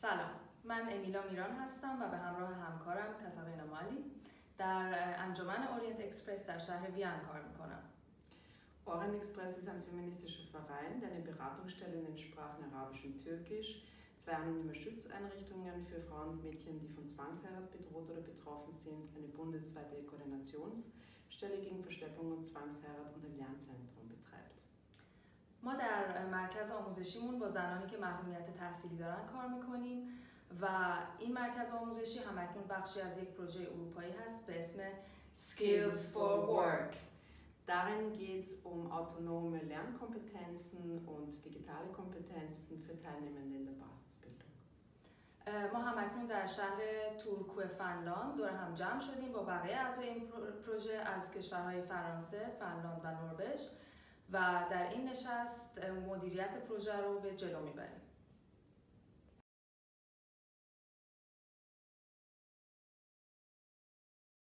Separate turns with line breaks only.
سلام، من امیلا میران هستم و به همراه همکارم کاتارینا مالی در انجمن اورینت اکسپرس در شهر وین کار میکنم.
Orient Express ist ein feministischer Verein, der eine Beratungsstelle in den Sprachen Arabisch und Türkisch, zwei anonyme Schutzeinrichtungen für Frauen und Mädchen, die von Zwangsheirat bedroht oder betroffen sind, eine bundesweite Koordinationsstelle gegen Verschleppung und Zwangsheirat und ein Lernzentrum betreibt.
ما در مرکز آموزشیمون با زنانی که محرومیت تحصیلی دارن کار میکنیم و این مرکز آموزشی همکنون بخشی از یک پروژه اروپایی هست به اسم Skills for Work.
Darin geht es um autonome Lernkompetenzen und digitale Kompetenzen für Teilnehmende in der Basisbildung.
ما همکنون در شهر تورکو فنلاند دور هم جمع شدیم با بقیه اعضای این پروژه از کشورهای فرانسه، فنلاند و نروژ و در این نشست مدیریت پروژه رو به جلو میبریم.